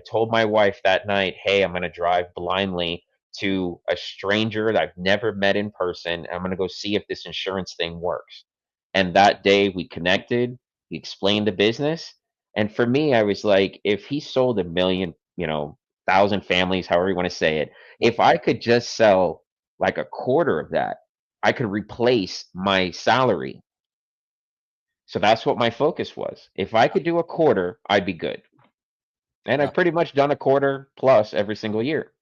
told my wife that night, hey, I'm going to drive blindly to a stranger that I've never met in person. I'm going to go see if this insurance thing works. And that day we connected, he explained the business. And for me, I was like, if he sold a million, thousand families, however you want to say it, if I could just sell like a quarter of that, I could replace my salary. So that's what my focus was. If I could do a quarter, I'd be good. And Yeah. I've pretty much done a quarter plus every single year.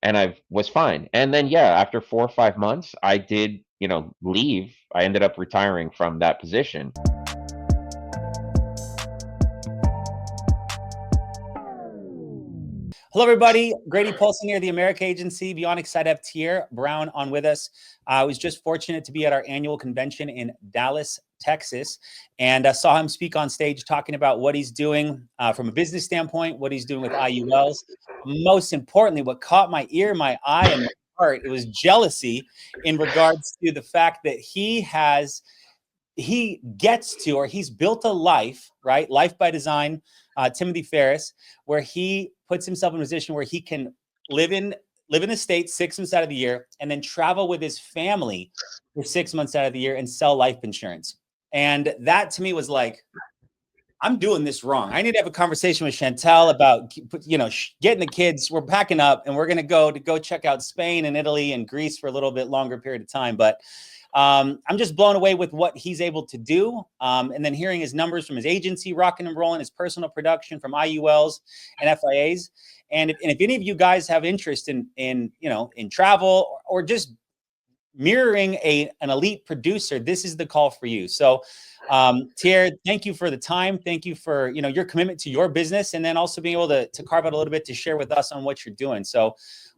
And I was fine. And then yeah, after 4 or 5 months, I did, leave. I ended up retiring from that position. Hello, everybody. Grady Paulson here, the America Agency. Beyond excited to have Tierre Browne on with us. I was just fortunate to be at our annual convention in Dallas, Texas, and saw him speak on stage talking about what he's doing from a business standpoint, what he's doing with IULs. Most importantly, what caught my ear, my eye, and my heart, it was jealousy in regards to the fact that he gets to, or he's built a life, right? Life by design, Timothy Ferris, where he puts himself in a position where he can live in the States 6 months out of the year and then travel with his family for 6 months out of the year and sell life insurance. And that to me was like, I'm doing this wrong. I need to have a conversation with Chantel about, getting the kids. We're packing up and we're going to go check out Spain and Italy and Greece for a little bit longer period of time. But I'm just blown away with what he's able to do. And then hearing his numbers from his agency, rocking and rolling, his personal production from IULs and FIAs. And if any of you guys have interest in travel or just mirroring an elite producer, this is the call for you. So Tierre, thank you for the time. Thank you for your commitment to your business, and then also being able to carve out a little bit to share with us on what you're doing. So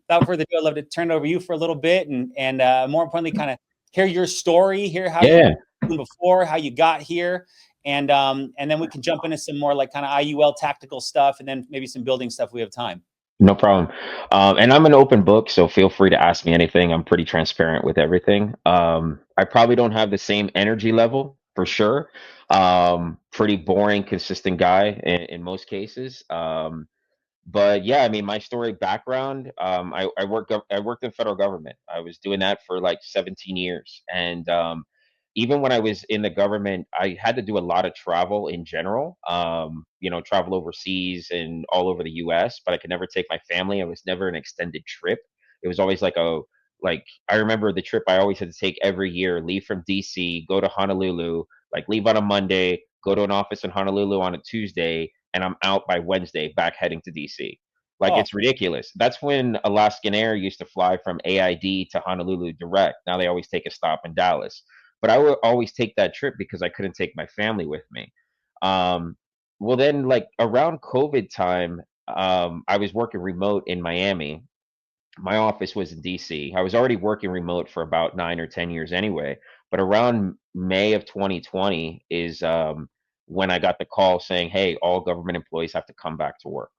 without further ado, I'd love to turn it over to you for a little bit, and more importantly, kind of hear your story, hear how you Yeah, done before, how you got here, and then we can jump into some more like kind of IUL tactical stuff, and then maybe some building stuff if we have time. no problem. And I'm an open book, so feel free to ask me anything. I'm pretty transparent with everything. I probably don't have the same energy level for sure. Pretty boring, consistent guy in most cases. But yeah, I mean, my story background, I worked in federal government. I was doing that for like 17 years, and even when I was in the government, I had to do a lot of travel in general. Travel overseas and all over the U.S., but I could never take my family. It was never an extended trip. It was always like I remember the trip I always had to take every year: leave from D.C., go to Honolulu, like leave on a Monday, go to an office in Honolulu on a Tuesday, and I'm out by Wednesday back heading to DC. Like Oh, it's ridiculous. That's when Alaskan Air used to fly from AID to Honolulu direct. Now they always take a stop in Dallas. But I would always take that trip because I couldn't take my family with me. Um, well, then, like around COVID time, I was working remote in Miami. My office was in DC. I was already working remote for about 9 or 10 years anyway. But around May of 2020 is when I got the call saying, hey, all government employees have to come back to work.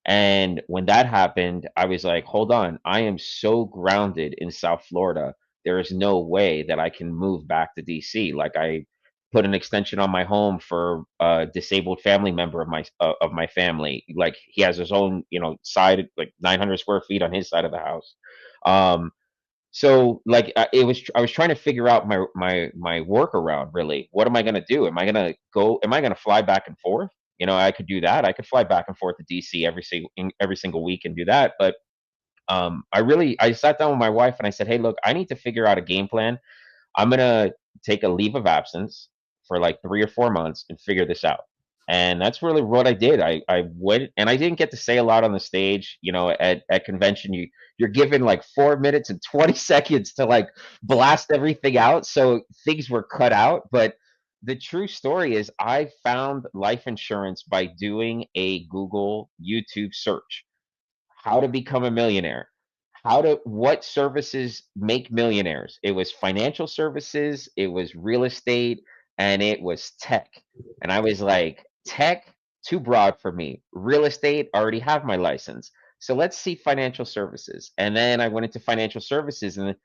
And when that happened, I was like, hold on, I am so grounded in South Florida. There is no way that I can move back to DC. Like I put an extension on my home for a disabled family member of my family. Like he has his own, side, like 900 square feet on his side of the house. Um, so like I was trying to figure out my workaround really. What am I going to do? Am I going to fly back and forth? I could do that. I could fly back and forth to DC every single week and do that, but I sat down with my wife and I said, "Hey, look, I need to figure out a game plan. I'm going to take a leave of absence for like 3 or 4 months and figure this out." And that's really what I did. I went and I didn't get to say a lot on the stage. At convention, you're given like 4 minutes and 20 seconds to like blast everything out. So things were cut out. But the true story is I found life insurance by doing a Google YouTube search. How to become a millionaire, what services make millionaires. It was financial services, it was real estate, and it was tech. And I was like, tech, too broad for me. Real estate, already have my license. So let's see financial services. And then I went into financial services and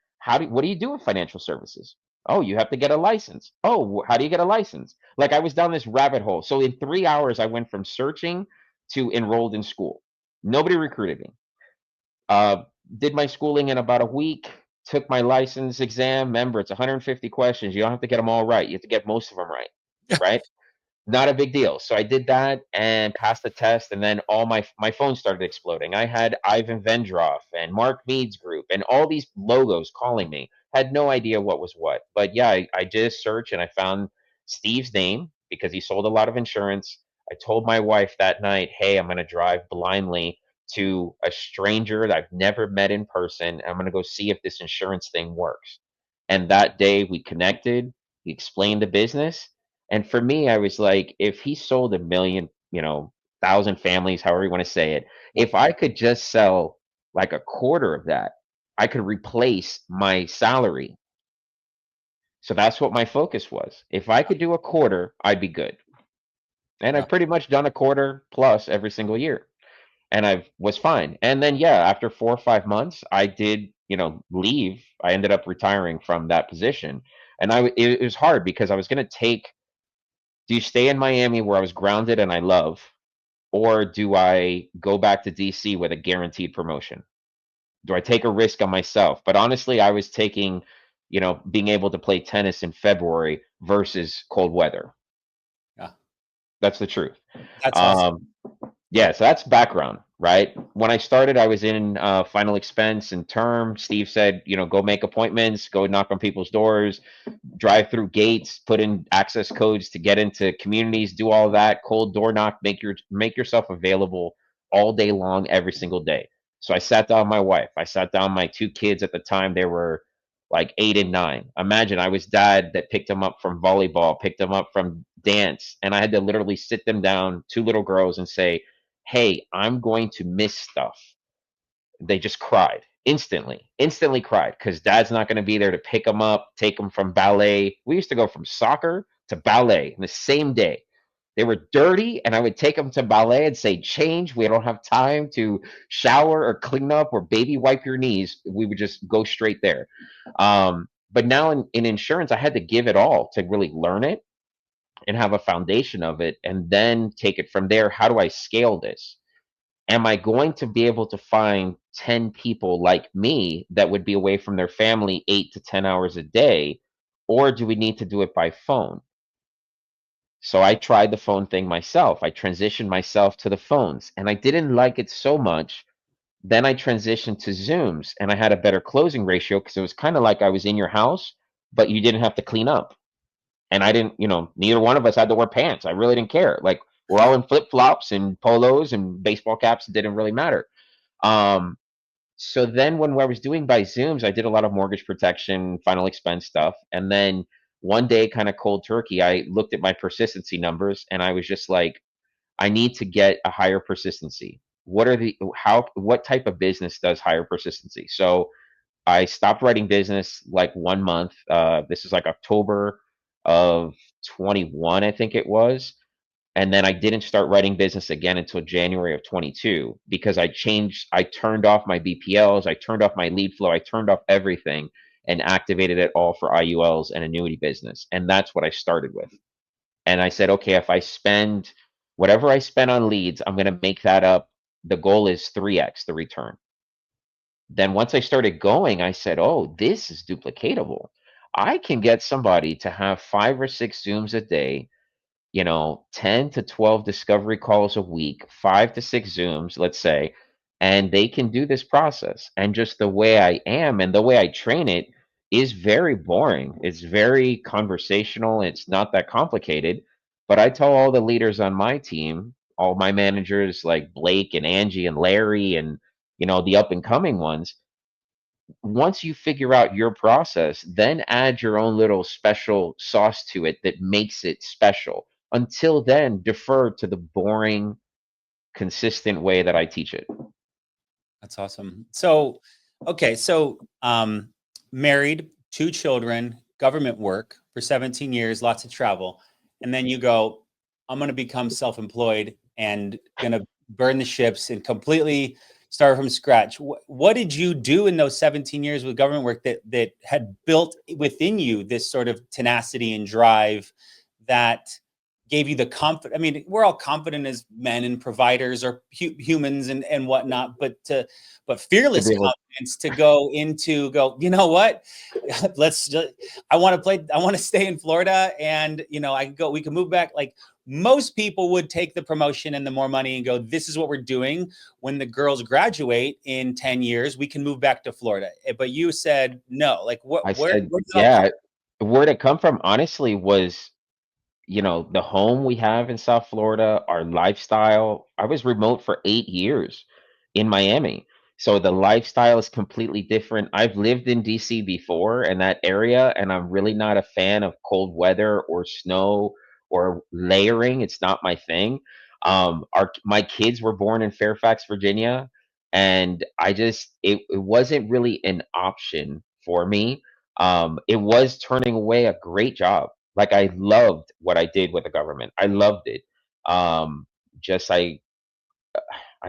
what do you do with financial services? Oh, you have to get a license. Oh, how do you get a license? Like I was down this rabbit hole. So in 3 hours, I went from searching to enrolled in school. Nobody recruited me. Uh, did my schooling in about a week. Took my license exam. Remember, it's 150 questions. You don't have to get them all right. You have to get most of them right. Right. Not a big deal. So I did that and passed the test, and then all my phone started exploding. I had Ivan Vendroff and Mark Mead's group and all these logos calling me. Had no idea what was what. But yeah, I did a search and I found Steve's name because he sold a lot of insurance. I told my wife that night, hey, I'm going to drive blindly to a stranger that I've never met in person. I'm going to go see if this insurance thing works. And that day we connected. He explained the business, and for me, I was like, if he sold a million, 1,000 families, however you want to say it, if I could just sell like a quarter of that, I could replace my salary. So that's what my focus was. If I could do a quarter, I'd be good. And Yeah. I've pretty much done a quarter plus every single year. And I was fine. And then, yeah, after 4 or 5 months, I did, leave. I ended up retiring from that position. And it was hard because I was going to take, do you stay in Miami where I was grounded and I love, or do I go back to DC with a guaranteed promotion? Do I take a risk on myself? But honestly, I was taking, being able to play tennis in February versus cold weather. Yeah. That's the truth. That's awesome. Um, Yeah, so that's background, right? When I started, I was in final expense and term. Steve said, go make appointments, go knock on people's doors, drive through gates, put in access codes to get into communities, do all that, cold door knock, make yourself available all day long, every single day. So I sat down my wife. I sat down my two kids at the time. They were like 8 and 9. Imagine I was dad that picked them up from volleyball, picked them up from dance, and I had to literally sit them down, two little girls, and say, hey, I'm going to miss stuff. They just cried instantly cried because dad's not going to be there to pick them up, take them from ballet. We used to go from soccer to ballet in the same day. They were dirty, and I would take them to ballet and say, change. We don't have time to shower or clean up or baby wipe your knees. We would just go straight there. But now in insurance, I had to give it all to really learn it and have a foundation of it and then take it from there. How do I scale this? Am I going to be able to find 10 people like me that would be away from their family 8 to 10 hours a day? Or do we need to do it by phone? So I tried the phone thing myself. I transitioned myself to the phones and I didn't like it so much. Then I transitioned to Zooms and I had a better closing ratio because it was kind of like I was in your house, but you didn't have to clean up. And I didn't, neither one of us had to wear pants. I really didn't care. Like we're all in flip flops and polos and baseball caps. It didn't really matter. Um, so then when I was doing by Zooms, I did a lot of mortgage protection, final expense stuff. And then one day, kind of cold turkey, I looked at my persistency numbers and I was just like, I need to get a higher persistency. What type of business does higher persistency? So I stopped writing business like 1 month. This is like October of 21, I think it was. And then I didn't start writing business again until January of 22 because I turned off my BPLs, I turned off my lead flow, I turned off everything and activated it all for IULs and annuity business. And that's what I started with. And I said, okay, if I spend whatever I spend on leads, I'm going to make that up. The goal is 3x the return. Then once I started going, I said, oh, this is duplicatable. I can get somebody to have 5 or 6 Zooms a day, 10 to 12 discovery calls a week, 5 to 6 Zooms, let's say, and they can do this process. And just the way I am and the way I train it is very boring. It's very conversational. It's not that complicated. But I tell all the leaders on my team, all my managers like Blake and Angie and Larry and, the up and coming ones, once you figure out your process, then add your own little special sauce to it that makes it special. Until then, defer to the boring, consistent way that I teach it. That's awesome. So, okay. So, married, 2 children, government work for 17 years, lots of travel. And then you go, I'm going to become self-employed and going to burn the ships and completely start from scratch. What did you do in those 17 years with government work that had built within you this sort of tenacity and drive that gave you the confidence. I mean, we're all confident as men and providers or humans and whatnot, but to fearless be able. confidence to go into go, you know what? Let's just, I want to play, I want to stay in Florida, and I can go, we can move back. Like most people would take the promotion and the more money and go, this is what we're doing. When the girls graduate in 10 years, we can move back to Florida. But you said no. Like I said, where did it all come yeah. Where'd it come from? Honestly, was the home we have in South Florida, our lifestyle. I was remote for 8 years in Miami. So the lifestyle is completely different. I've lived in DC before in that area, and I'm really not a fan of cold weather or snow or layering. It's not my thing. My kids were born in Fairfax, Virginia, and it wasn't really an option for me. It was turning away a great job. Like I loved what I did with the government. I loved it. Um, just I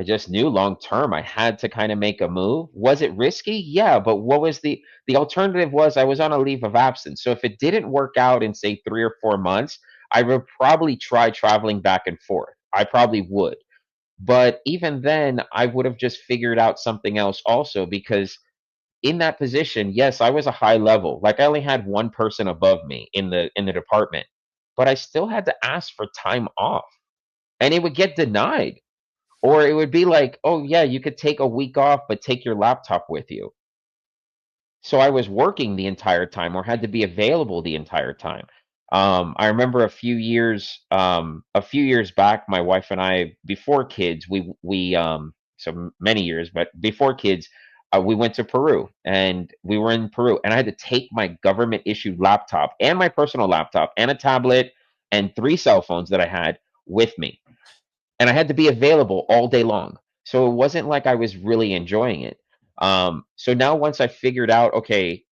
just knew long term I had to kind of make a move. Was it risky? Yeah, but what was the alternative? Was I was on a leave of absence. So if it didn't work out in say 3 or 4 months, I would probably try traveling back and forth. I probably would. But even then, I would have just figured out something else also because in that position, yes, I was a high level. Like I only had one person above me in the department, but I still had to ask for time off, and it would get denied. Or it would be like, "Oh yeah, you could take a week off, but take your laptop with you." So I was working the entire time or had to be available the entire time. I remember a few years back, my wife and I, before kids, so many years, but before kids, we went to Peru, and we were in Peru, and I had to take my government issued laptop and my personal laptop and a tablet and 3 cell phones that I had with me, and I had to be available all day long. So it wasn't like I was really enjoying it. So now once I figured out, okay,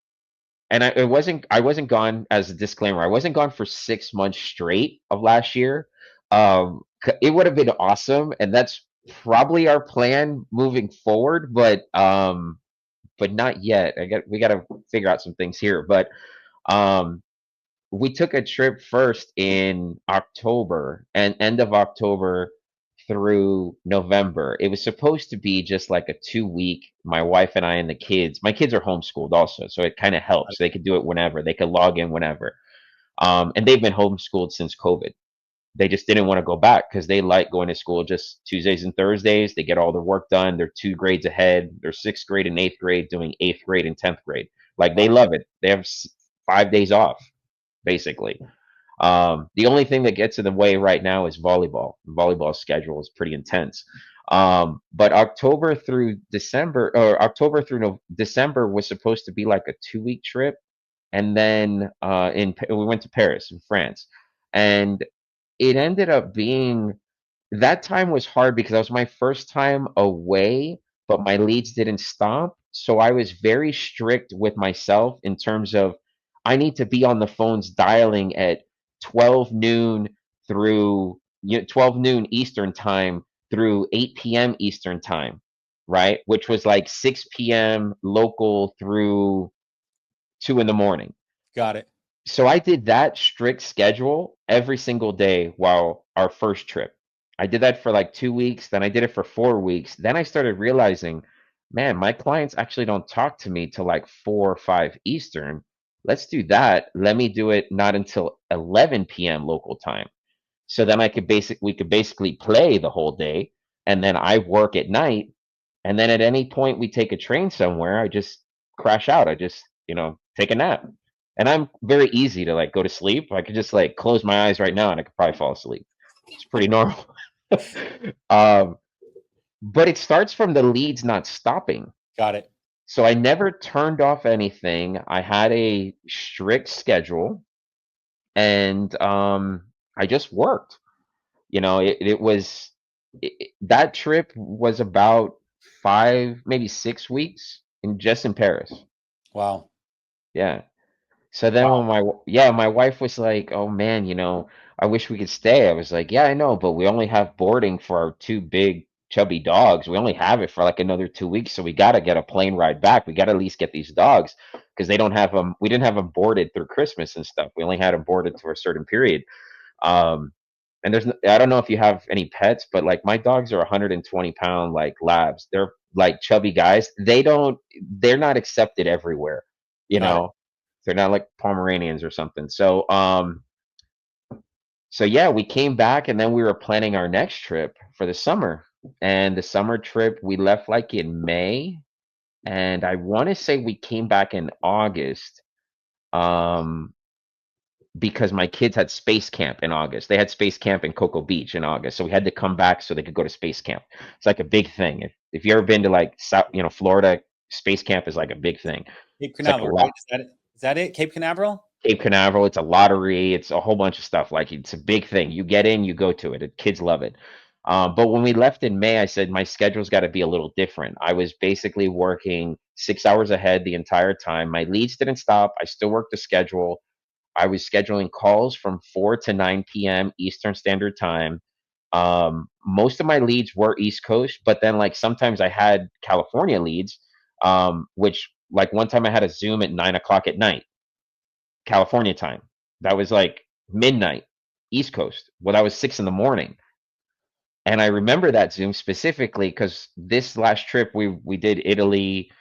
and I wasn't gone, as a disclaimer, I wasn't gone for 6 months straight of last year. It would have been awesome, and that's probably our plan moving forward, but not yet. We got to figure out some things here, but um we took a trip first in October and end of October through November. It was supposed to be just like a 2 week, my wife and I and the kids. My kids are homeschooled also, so it kind of helps. They could do it whenever, they could log in whenever. And they've been homeschooled since COVID. They just didn't want to go back because they like going to school just Tuesdays and Thursdays. They get all their work done. They're 2 grades ahead. They're sixth grade and eighth grade doing eighth grade and 10th grade. Like they love it. They have 5 days off basically. The only thing that gets in the way right now is volleyball. Volleyball schedule is pretty intense. But December was supposed to be like a 2 week trip, and then we went to Paris in France, and it ended up being that time was hard because that was my first time away, but my leads didn't stop. So I was very strict with myself in terms of I need to be on the phones dialing at 12 noon through 12 noon Eastern time through 8 p.m. Eastern time, right? Which was like 6 p.m. local through 2 in the morning. Got it. So I did that strict schedule every single day while our first trip. I did that for like 2 weeks, then I did it for 4 weeks. Then I started realizing, man, my clients actually don't talk to me till like 4 or 5 Eastern. Let's do that. Let me do it not until 11 p.m. local time. So then we could basically play the whole day, and then I work at night, and then at any point we take a train somewhere, I just crash out. I just, take a nap. And I'm very easy to like go to sleep. I could just like close my eyes right now and I could probably fall asleep. It's pretty normal. um, but it starts from the leads not stopping. Got it. So I never turned off anything. I had a strict schedule, and I just worked. That trip was about 5, maybe 6 weeks in Paris. Wow. Yeah. So then Wow. when my wife was like, "Oh man, I wish we could stay." I was like, "Yeah, I know, but we only have boarding for our two big chubby dogs. We only have it for like another 2 weeks, so we got to get a plane ride back. We got to at least get these dogs because they don't have them. We didn't have them boarded through Christmas and stuff. We only had them boarded for a certain period." And I don't know if you have any pets, but like my dogs are 120 pound like labs. They're like chubby guys. They're not accepted everywhere, you Got it. know. They're not like Pomeranians or something. So yeah, we came back and then we were planning our next trip for the summer. And the summer trip we left like in May, and I want to say we came back in August. Um, because my kids had space camp in August. They had space camp in Cocoa Beach in August, so we had to come back so they could go to space camp. It's like a big thing. If you ever been to like South, Florida, space camp is like a big thing. Cape It's like a Canaveral, right? lot. Is that it? Is that it? Cape Canaveral? Cape Canaveral, it's a lottery. It's a whole bunch of stuff. Like it's a big thing. You get in, you go to it. Kids love it. But when we left in May, I said my schedule's got to be a little different. I was basically working 6 hours ahead the entire time. My leads didn't stop. I still worked the schedule. I was scheduling calls from 4 to 9 p.m. Eastern Standard Time. Most of my leads were East Coast, but then like sometimes I had California leads, which like one time I had a Zoom at 9 o'clock at night, California time. That was like midnight, East Coast. Well, that was 6 in the morning. And I remember that Zoom specifically because this last trip we did Italy,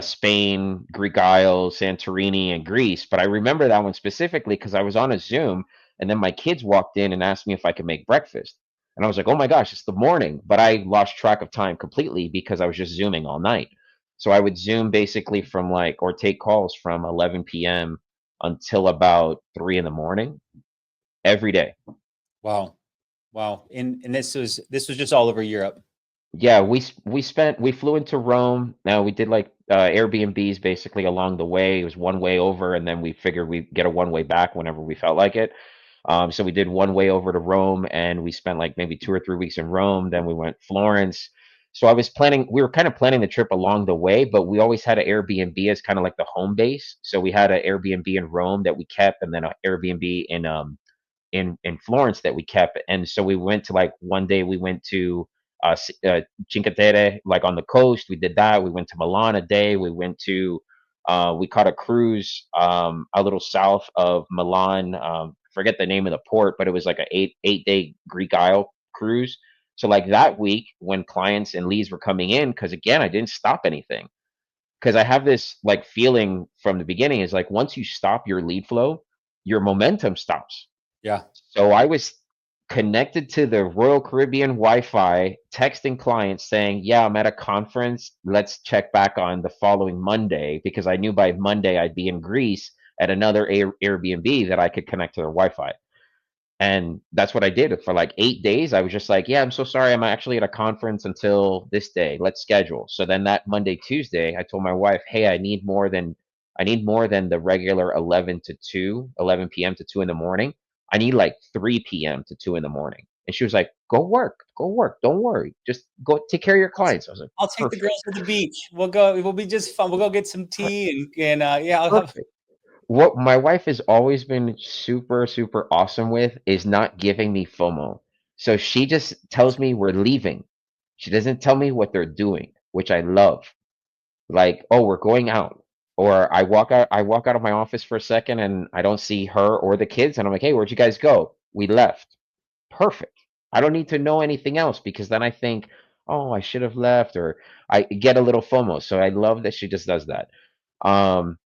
Spain, Greek Isles, Santorini, and Greece. But I remember that one specifically because I was on a Zoom, and then my kids walked in and asked me if I could make breakfast, and I was like, "Oh my gosh, it's the morning!" But I lost track of time completely because I was just Zooming all night. So I would Zoom basically from like or take calls from 11 p.m. until about 3 in the morning every day. Wow. Wow. And this was just all over Europe. Yeah, we flew into Rome. Now we did like Airbnbs basically along the way. It was one way over, and then we figured we'd get a one way back whenever we felt like it. So we did one way over to Rome, and we spent like maybe 2 or 3 weeks in Rome. Then we went Florence. So we were kind of planning the trip along the way, but we always had an Airbnb as kind of like the home base. So we had an Airbnb in Rome that we kept, and then an Airbnb in Florence that we kept. And so we went to like one day we went to Cinque Terre, like on the coast. We did that. We went to Milan a day. We caught a cruise a little south of Milan. Forget the name of the port, but it was like a eight day Greek Isle cruise. So like that week when clients and leads were coming in, because again I didn't stop anything because I have this like feeling from the beginning is like once you stop your lead flow, your momentum stops. Yeah. So I was connected to the Royal Caribbean Wi-Fi, texting clients saying, "Yeah, I'm at a conference. Let's check back on the following Monday," because I knew by Monday I'd be in Greece at another Airbnb that I could connect to their Wi-Fi. And that's what I did for like 8 days. I was just like, "Yeah, I'm so sorry. I'm actually at a conference until this day. Let's schedule." So then that Monday, Tuesday, I told my wife, "Hey, I need more than the regular 11 p.m. to 2 in the morning. I need like 3 p.m. to 2 in the morning." And she was like, Go work. Don't worry. Just go take care of your clients." I was like, I'll take the "Perfect. girls to the beach. We'll go. It will be just fun. We'll go get some Per- tea and yeah, I'll have. Perfect." What my wife has always been super, super awesome with is not giving me FOMO. So she just tells me we're leaving. She doesn't tell me what they're doing, which I love. Like, "Oh, we're going out." Or I walk out of my office for a second and I don't see her or the kids and I'm like, "Hey, where'd you guys go?" "We left." Perfect. I don't need to know anything else because then I think, "Oh, I should have left," or I get a little FOMO. So I love that she just does that. Um,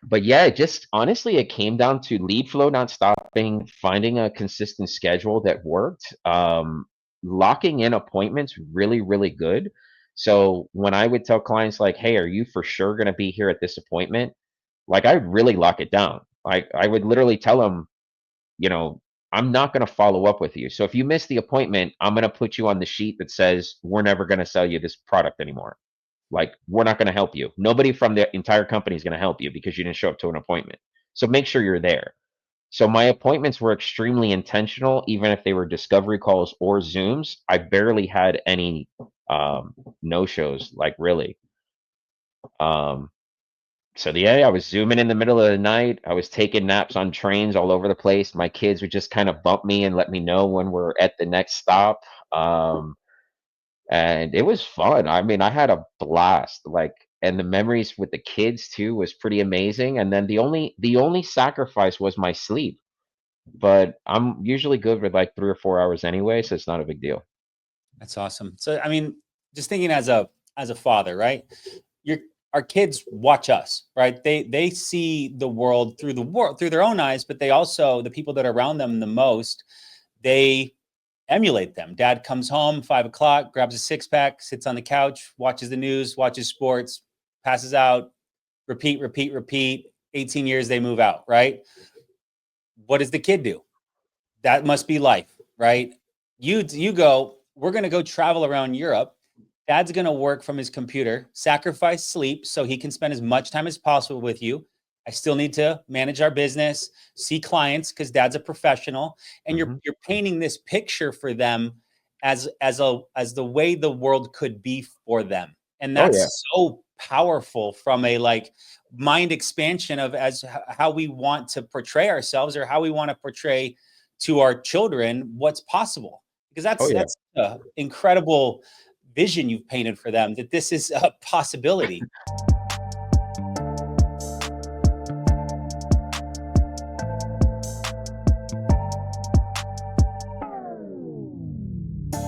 but yeah, it just honestly, it came down to lead flow not stopping, finding a consistent schedule that worked, locking in appointments really, really good. So when I would tell clients like, "Hey, are you for sure going to be here at this appointment?" Like I would really lock it down. Like I would literally tell them, you know, "I'm not going to follow up with you. So if you miss the appointment, I'm going to put you on the sheet that says we're never going to sell you this product anymore. Like, we're not going to help you. Nobody from the entire company is going to help you because you didn't show up to an appointment. So make sure you're there." So my appointments were extremely intentional, even if they were discovery calls or Zooms. I barely had any no shows, like really. Um, so yeah, I was zooming in the middle of the night. I was taking naps on trains all over the place. My kids would just kind of bump me and let me know when we're at the next stop. Um, and it was fun. I mean, I had a blast. Like, and the memories with the kids too was pretty amazing. And then the only sacrifice was my sleep. but I'm usually good with like 3 or 4 hours anyway, so it's not a big deal. That's awesome. So, I mean, just thinking as a father, right? Your Our kids watch us, right? They see the world through their own eyes, but they also, the people that are around them the most, they emulate them. Dad comes home 5 o'clock, grabs a six pack, sits on the couch, watches the news, watches sports, passes out, repeat, repeat, repeat. 18 years they move out, right? What does the kid do? That must be life, right? You go, we're going to go travel around Europe. Dad's going to work from his computer, sacrifice sleep so he can spend as much time as possible with you. I still need to manage our business, see clients because dad's a professional, and Hmm. you're painting this picture for them as the way the world could be for them. And Oh yeah, that's so powerful from a like mind expansion of as how we want to portray ourselves or how we want to portray to our children what's possible, because oh yeah. that's an incredible vision you've painted for them, that this is a possibility.